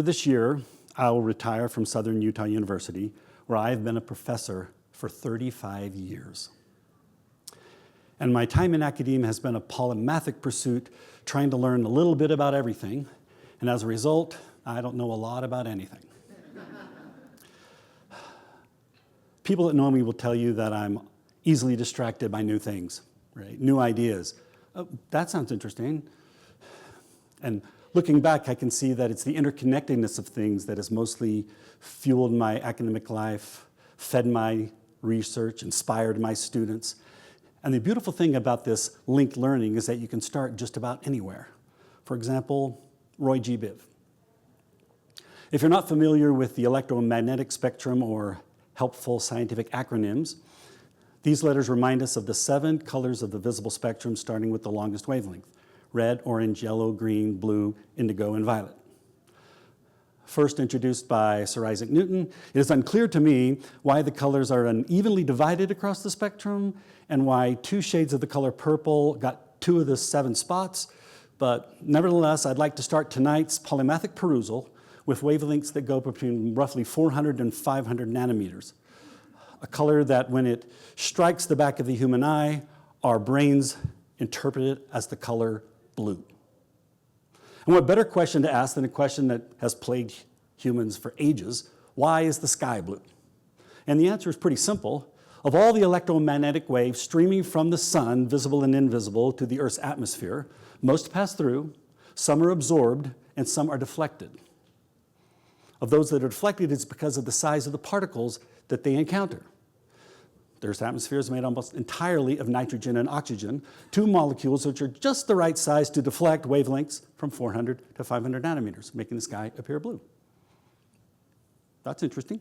Later this year, I will retire from Southern Utah University, where I've been a professor for 35 years. And my time in academia has been a polymathic pursuit, trying to learn a little bit about everything. And as a result, I don't know a lot about anything. People that know me will tell you that I'm easily distracted by new things, right? New ideas. Oh, that sounds interesting. And looking back, I can see that it's the interconnectedness of things that has mostly fueled my academic life, fed my research, inspired my students. And the beautiful thing about this linked learning is that you can start just about anywhere. For example, Roy G. Biv. If you're not familiar with the electromagnetic spectrum or helpful scientific acronyms, these letters remind us of the 7 colors of the visible spectrum, starting with the longest wavelength: red, orange, yellow, green, blue, indigo, and violet. First introduced by Sir Isaac Newton, it is unclear to me why the colors are unevenly divided across the spectrum and why 2 shades of the color purple got 2 of the 7 spots. But nevertheless, I'd like to start tonight's polymathic perusal with wavelengths that go between roughly 400 and 500 nanometers. A color that, when it strikes the back of the human eye, our brains interpret it as the color blue. And what better question to ask than a question that has plagued humans for ages: why is the sky blue? And the answer is pretty simple. Of all the electromagnetic waves streaming from the sun, visible and invisible, to the Earth's atmosphere, most pass through, some are absorbed, and some are deflected. Of those that are deflected, it's because of the size of the particles that they encounter. The Earth's atmosphere is made almost entirely of nitrogen and oxygen, 2 molecules which are just the right size to deflect wavelengths from 400 to 500 nanometers, making the sky appear blue. That's interesting.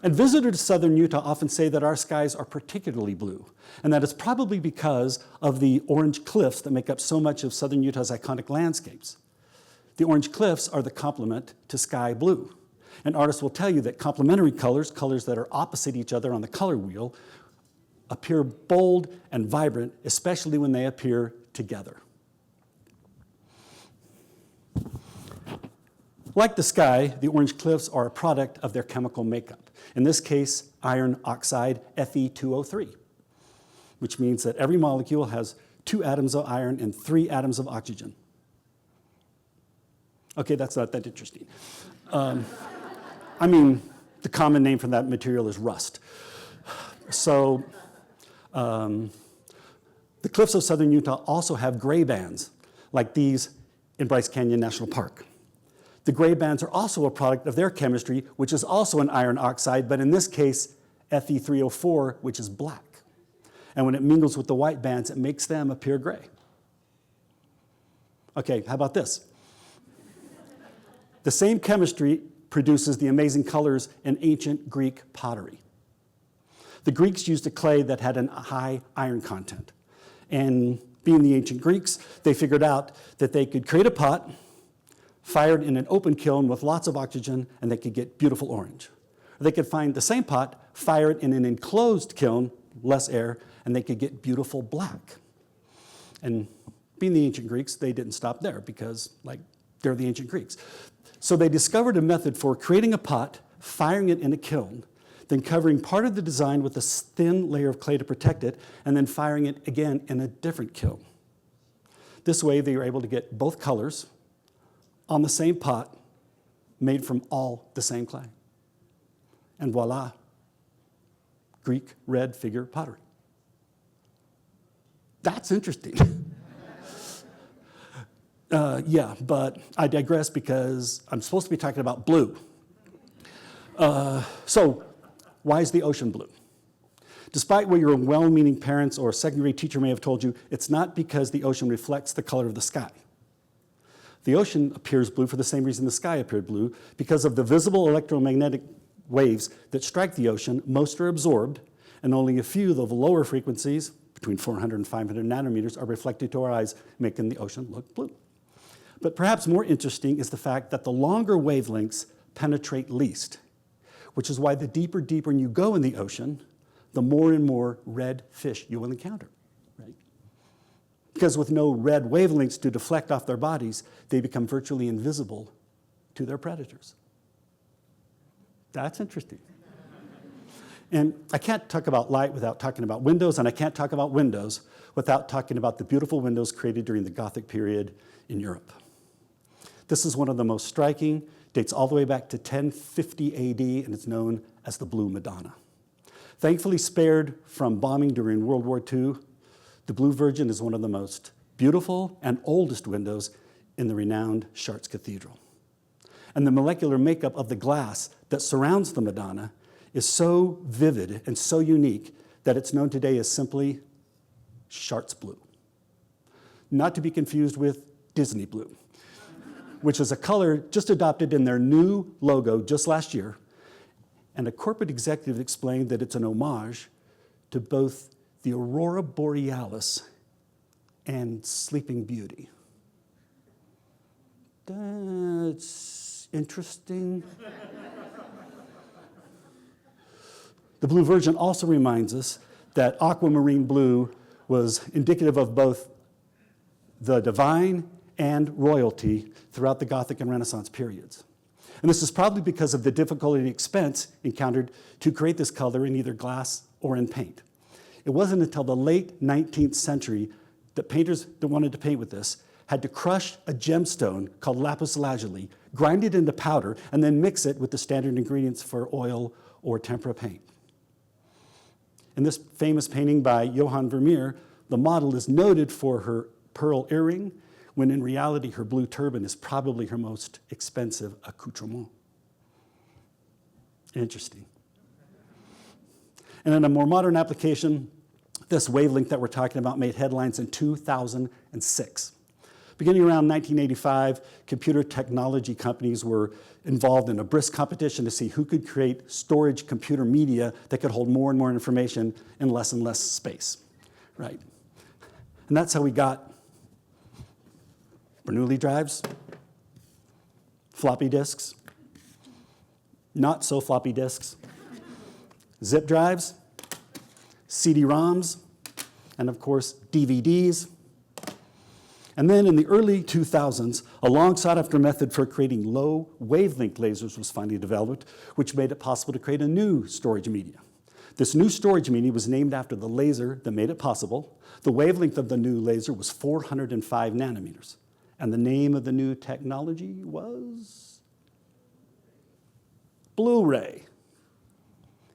And visitors to southern Utah often say that our skies are particularly blue, and that it's probably because of the orange cliffs that make up so much of southern Utah's iconic landscapes. The orange cliffs are the complement to sky blue. And artists will tell you that complementary colors, colors that are opposite each other on the color wheel, appear bold and vibrant, especially when they appear together. Like the sky, the orange cliffs are a product of their chemical makeup. In this case, iron oxide, Fe2O3, which means that every molecule has 2 atoms of iron and 3 atoms of oxygen. Okay, that's not that interesting. I mean, the common name for that material is rust. So the cliffs of southern Utah also have gray bands, like these in Bryce Canyon National Park. The gray bands are also a product of their chemistry, which is also an iron oxide, but in this case, Fe3O4, which is black. And when it mingles with the white bands, it makes them appear gray. Okay, how about this? The same chemistry produces the amazing colors in ancient Greek pottery. The Greeks used a clay that had a high iron content. And being the ancient Greeks, they figured out that they could create a pot, fire it in an open kiln with lots of oxygen, and they could get beautiful orange. Or they could find the same pot, fire it in an enclosed kiln, less air, and they could get beautiful black. And being the ancient Greeks, they didn't stop there because, they're the ancient Greeks. So they discovered a method for creating a pot, firing it in a kiln, then covering part of the design with a thin layer of clay to protect it, and then firing it again in a different kiln. This way, they were able to get both colors on the same pot, made from all the same clay. And voila, Greek red figure pottery. That's interesting. Yeah, but I digress because I'm supposed to be talking about blue. So why is the ocean blue? Despite what your well-meaning parents or second-grade teacher may have told you, it's not because the ocean reflects the color of the sky. The ocean appears blue for the same reason the sky appeared blue, because of the visible electromagnetic waves that strike the ocean. Most are absorbed, and only a few of the lower frequencies, between 400 and 500 nanometers, are reflected to our eyes, making the ocean look blue. But perhaps more interesting is the fact that the longer wavelengths penetrate least, which is why the deeper you go in the ocean, the more and more red fish you will encounter, right? because with no red wavelengths to deflect off their bodies, they become virtually invisible to their predators. That's interesting. And I can't talk about light without talking about windows, and I can't talk about windows without talking about the beautiful windows created during the Gothic period in Europe. This is one of the most striking, dates all the way back to 1050 AD, and it's known as the Blue Madonna. Thankfully spared from bombing during World War II, the Blue Virgin is one of the most beautiful and oldest windows in the renowned Chartres Cathedral. And the molecular makeup of the glass that surrounds the Madonna is so vivid and so unique that it's known today as simply Chartres blue. Not to be confused with Disney blue, which is a color just adopted in their new logo just last year. And a corporate executive explained that it's an homage to both the Aurora Borealis and Sleeping Beauty. That's interesting. The Blue Virgin also reminds us that aquamarine blue was indicative of both the divine and royalty throughout the Gothic and Renaissance periods. And this is probably because of the difficulty and expense encountered to create this color in either glass or in paint. It wasn't until the late 19th century that painters that wanted to paint with this had to crush a gemstone called lapis lazuli, grind it into powder, and then mix it with the standard ingredients for oil or tempera paint. In this famous painting by Johann Vermeer, the model is noted for her pearl earring, when in reality her blue turban is probably her most expensive accoutrement. Interesting. And in a more modern application, this wavelength that we're talking about made headlines in 2006. Beginning around 1985, computer technology companies were involved in a brisk competition to see who could create storage computer media that could hold more and more information in less and less space, right? And that's how we got Bernoulli drives, floppy disks, not so floppy disks, zip drives, CD-ROMs, and of course, DVDs. And then in the early 2000s, a long sought after method for creating low wavelength lasers was finally developed, which made it possible to create a new storage media. This new storage media was named after the laser that made it possible. The wavelength of the new laser was 405 nanometers. And the name of the new technology was Blu-ray.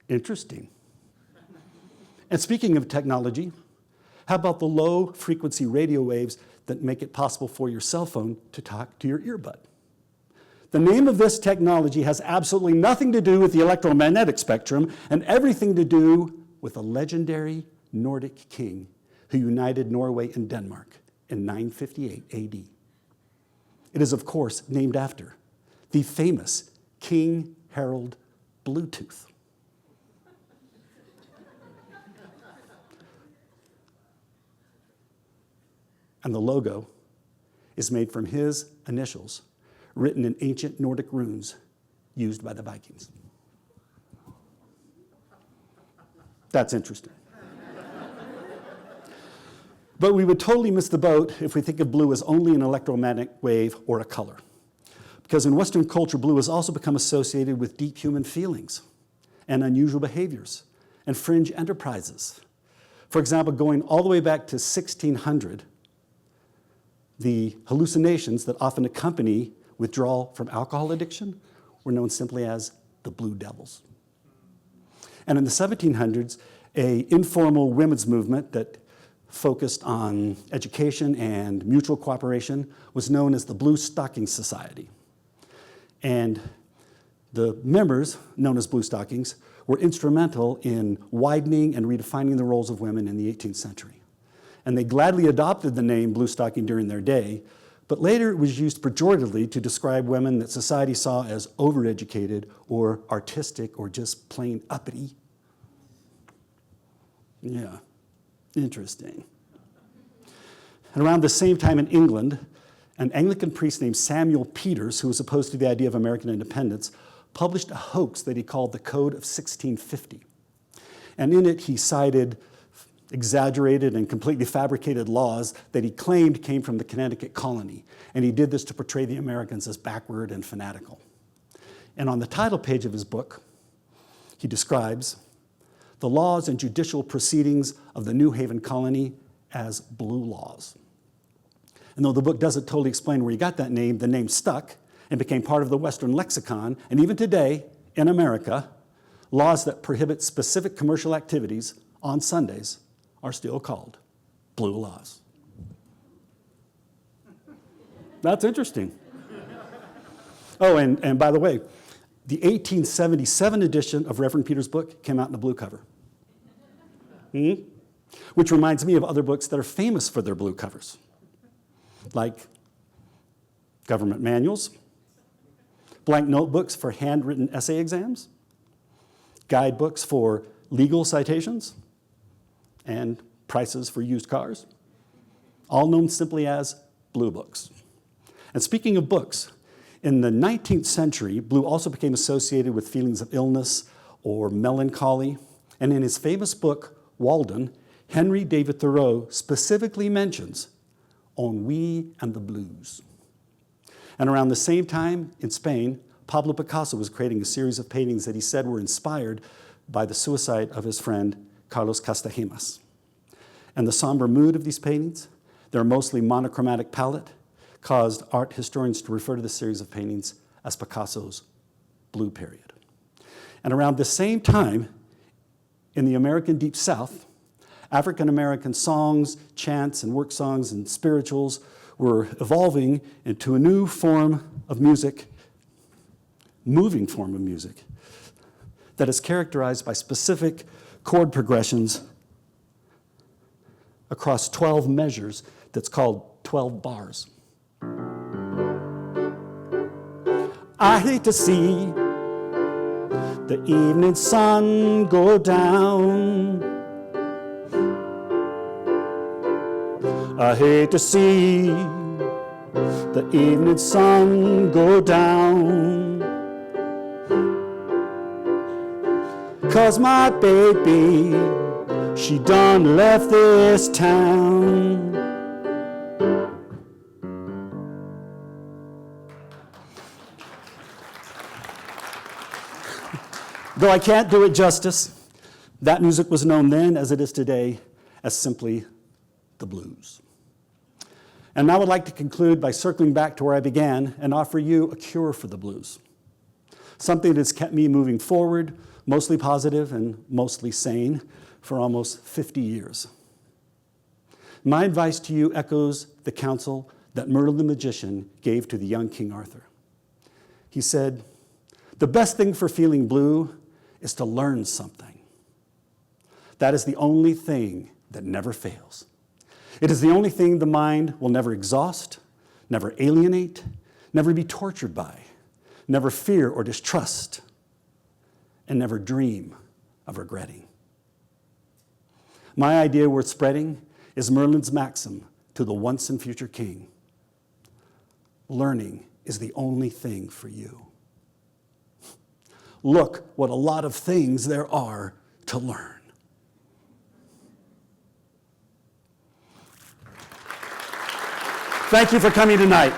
Interesting. And speaking of technology, how about the low frequency radio waves that make it possible for your cell phone to talk to your earbud? The name of this technology has absolutely nothing to do with the electromagnetic spectrum and everything to do with a legendary Nordic king who united Norway and Denmark in 958 AD. It is, of course, named after the famous King Harold Bluetooth. And the logo is made from his initials, written in ancient Nordic runes used by the Vikings. That's interesting. But we would totally miss the boat if we think of blue as only an electromagnetic wave or a color. Because in Western culture, blue has also become associated with deep human feelings and unusual behaviors and fringe enterprises. For example, going all the way back to 1600, the hallucinations that often accompany withdrawal from alcohol addiction were known simply as the Blue Devils. And in the 1700s, an informal women's movement that focused on education and mutual cooperation was known as the Blue Stocking Society. And the members, known as Blue Stockings, were instrumental in widening and redefining the roles of women in the 18th century. And they gladly adopted the name Blue Stocking during their day, but later it was used pejoratively to describe women that society saw as overeducated or artistic or just plain uppity. Yeah, interesting. And around the same time in England, an Anglican priest named Samuel Peters, who was opposed to the idea of American independence, published a hoax that he called the Code of 1650. And in it, he cited exaggerated and completely fabricated laws that he claimed came from the Connecticut colony. And he did this to portray the Americans as backward and fanatical. And on the title page of his book, he describes the laws and judicial proceedings of the New Haven colony as blue laws. And though the book doesn't totally explain where he got that name, the name stuck and became part of the Western lexicon. And even today, in America, laws that prohibit specific commercial activities on Sundays are still called blue laws. That's interesting. Oh, and by the way, the 1877 edition of Reverend Peter's book came out in a blue cover. Which reminds me of other books that are famous for their blue covers, like government manuals, blank notebooks for handwritten essay exams, guidebooks for legal citations, and prices for used cars, all known simply as blue books. And speaking of books, in the 19th century, blue also became associated with feelings of illness or melancholy. And in his famous book, Walden, Henry David Thoreau specifically mentions ennui and the blues. And around the same time in Spain, Pablo Picasso was creating a series of paintings that he said were inspired by the suicide of his friend Carlos Castanedas. And the somber mood of these paintings, their mostly monochromatic palette, caused art historians to refer to the series of paintings as Picasso's Blue Period. And around the same time, in the American Deep South, African-American songs, chants, and work songs and spirituals were evolving into a new form of music, moving form of music, that is characterized by specific chord progressions across 12 measures that's called 12 bars. I hate to see the evening sun go down. I hate to see the evening sun go down. 'Cause my baby, she done left this town. Though I can't do it justice, that music was known then, as it is today, as simply the blues. And I would like to conclude by circling back to where I began and offer you a cure for the blues. Something that's kept me moving forward, mostly positive and mostly sane, for almost 50 years. My advice to you echoes the counsel that Merlin the magician gave to the young King Arthur. He said, "The best thing for feeling blue is to learn something. That is the only thing that never fails. It is the only thing the mind will never exhaust, never alienate, never be tortured by, never fear or distrust, and never dream of regretting." My idea worth spreading is Merlin's maxim to the once and future king. Learning is the only thing for you. Look what a lot of things there are to learn. Thank you for coming tonight.